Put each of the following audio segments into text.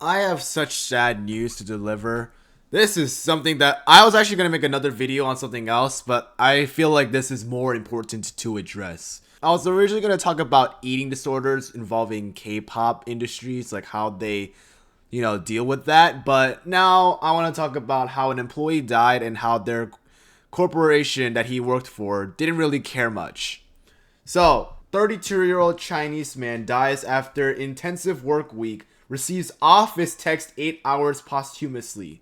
I have such sad news to deliver. This is something that I was actually going to make another video on something else, but I feel like this is more important to address. I was originally going to talk about eating disorders involving K-pop industries, like how they, deal with that, but now I want to talk about how an employee died and how their corporation that he worked for didn't really care much. So, 32-year-old Chinese man dies after intensive work week, receives office text 8 hours posthumously.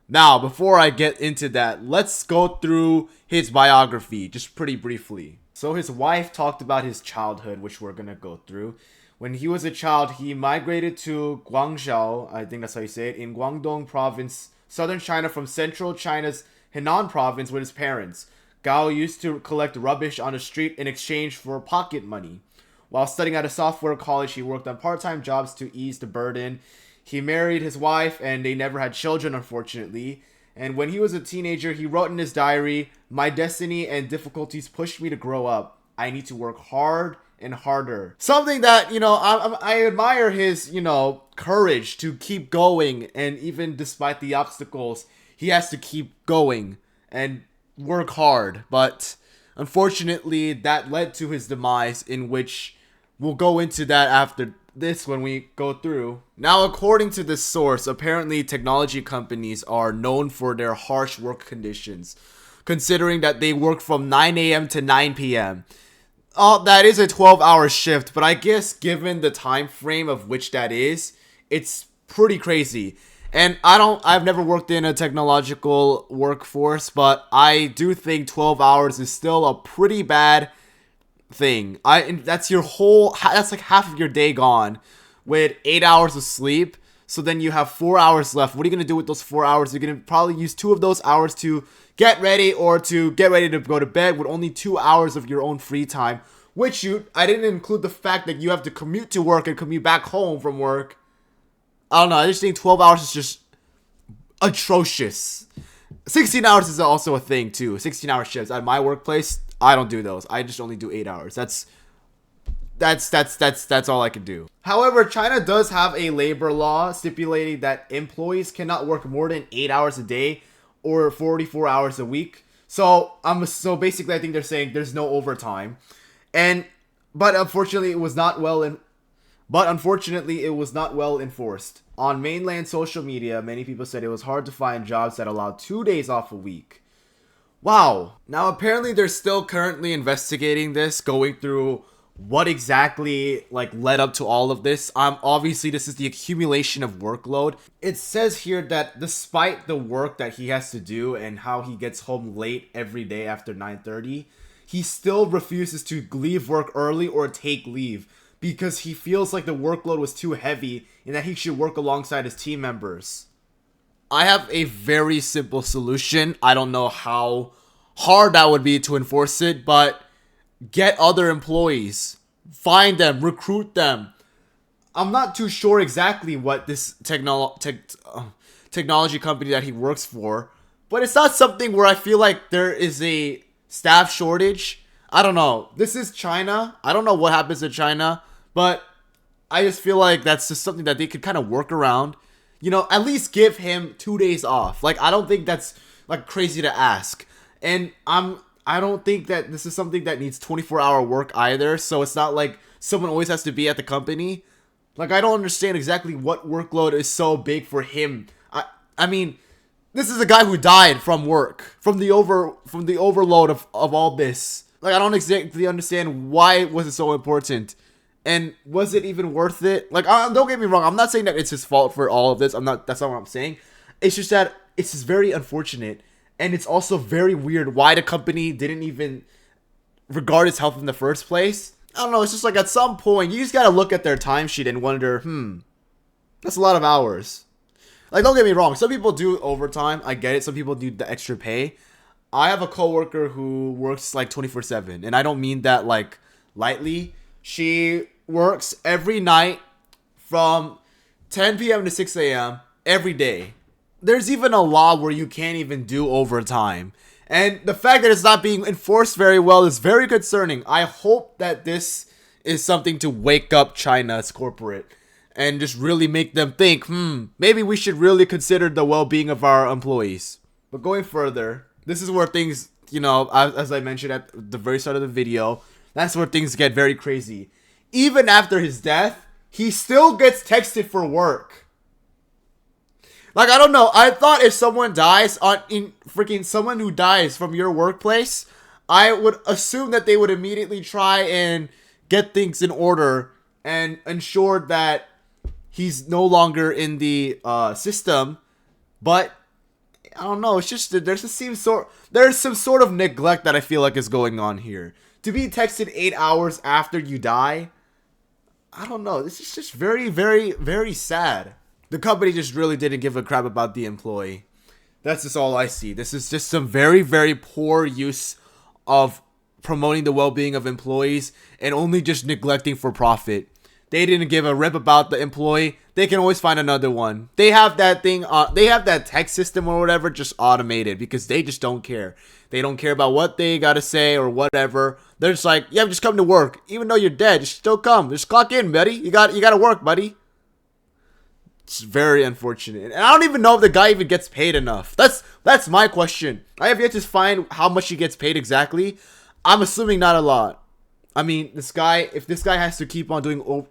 Now, before I get into that, let's go through his biography just pretty briefly. So his wife talked about his childhood, which we're gonna go through. When he was a child, he migrated to Guangzhou, I think that's how you say it, in Guangdong province, southern China, from central China's Henan province with his parents. Gao used to collect rubbish on the street in exchange for pocket money. While studying at a software college, he worked on part-time jobs to ease the burden. He married his wife, and they never had children, unfortunately. And when he was a teenager, he wrote in his diary, "My destiny and difficulties pushed me to grow up. I need to work hard and harder." Something that, I admire his, courage to keep going. And even despite the obstacles, he has to keep going and work hard. But unfortunately, that led to his demise, in which we'll go into that after this when we go through. Now, according to this source, apparently technology companies are known for their harsh work conditions, considering that they work from 9 a.m. to 9 p.m. Oh, that is a 12-hour shift, but I guess given the time frame of which that is, it's pretty crazy. And I've never worked in a technological workforce, but I do think 12 hours is still a pretty bad thing. That's like half of your day gone with 8 hours of sleep. So then you have 4 hours left. What are you going to do with those 4 hours? You're going to probably use 2 of those hours to get ready or to get ready to go to bed, with only 2 hours of your own free time. I didn't include the fact that you have to commute to work and commute back home from work. I don't know. I just think 12 hours is just atrocious. 16 hours is also a thing too. 16-hour shifts at my workplace. I don't do those. I just only do 8 hours. That's all I can do. However, China does have a labor law stipulating that employees cannot work more than 8 hours a day or 44 hours a week. So basically, I think they're saying there's no overtime, but unfortunately, it was not well enforced. On mainland social media, many people said it was hard to find jobs that allowed 2 days off a week. Wow. Now, apparently, they're still currently investigating this, going through what exactly led up to all of this. Obviously, this is the accumulation of workload. It says here that despite the work that he has to do and how he gets home late every day after 9:30, he still refuses to leave work early or take leave, because he feels like the workload was too heavy and that he should work alongside his team members. I have a very simple solution. I don't know how hard that would be to enforce it, but get other employees. Find them, recruit them. I'm not too sure exactly what this technology company that he works for, but it's not something where I feel like there is a staff shortage. I don't know. This is China. I don't know what happens in China, but I just feel like that's just something that they could kind of work around. At least give him 2 days off. I don't think that's crazy to ask. And I don't think that this is something that needs 24-hour work either. So it's not like someone always has to be at the company. I don't understand exactly what workload is so big for him. I mean, this is a guy who died from work, from the overload of all this. I don't exactly understand why was it so important. And was it even worth it? Don't get me wrong. I'm not saying that it's his fault for all of this. That's not what I'm saying. It's just that it's just very unfortunate. And it's also very weird why the company didn't even regard his health in the first place. I don't know. It's just at some point, you just got to look at their timesheet and wonder, that's a lot of hours. Don't get me wrong. Some people do overtime. I get it. Some people do the extra pay. I have a coworker who works 24/7. And I don't mean that lightly. She works every night from 10 p.m. to 6 a.m. every day. There's even a law where you can't even do overtime. And the fact that it's not being enforced very well is very concerning. I hope that this is something to wake up China's corporate and just really make them think, maybe we should really consider the well-being of our employees. But going further, this is where things, as I mentioned at the very start of the video, that's where things get very crazy. Even after his death, he still gets texted for work. Like, I don't know. I thought if someone dies someone who dies from your workplace, I would assume that they would immediately try and get things in order and ensure that he's no longer in the system. But I don't know. It's just there's some sort of neglect that I feel like is going on here. To be texted 8 hours after you die, I don't know. This is just very, very, very sad. The company just really didn't give a crap about the employee. That's just all I see. This is just some very, very poor use of promoting the well-being of employees and only just neglecting for profit. They didn't give a rip about the employee. They can always find another one. They have that thing, they have that text system or whatever just automated because they just don't care. They don't care about what they gotta say or whatever. They're just like, yeah, just come to work. Even though you're dead, just still come. Just clock in, buddy. You gotta work, buddy. It's very unfortunate. And I don't even know if the guy even gets paid enough. That's my question. I have yet to find how much he gets paid exactly. I'm assuming not a lot. I mean, if this guy has to keep on doing,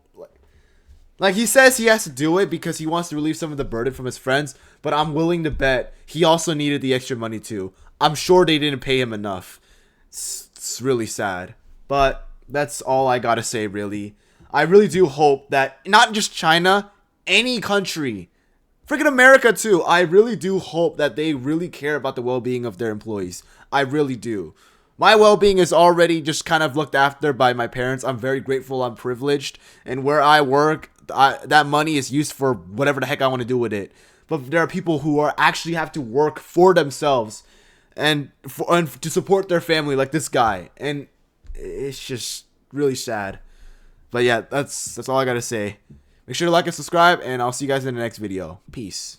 like he says he has to do it because he wants to relieve some of the burden from his friends, but I'm willing to bet he also needed the extra money too. I'm sure they didn't pay him enough. It's really sad. But that's all I gotta say, really. I really do hope that not just China, any country, freaking America too, I really do hope that they really care about the well-being of their employees. I really do. My well-being is already just kind of looked after by my parents. I'm very grateful. I'm privileged. And where I work, that money is used for whatever the heck I want to do with it. But there are people who actually have to work for themselves and to support their family, like this guy. And it's just really sad. But yeah, that's all I got to say. Make sure to like and subscribe, and I'll see you guys in the next video. Peace.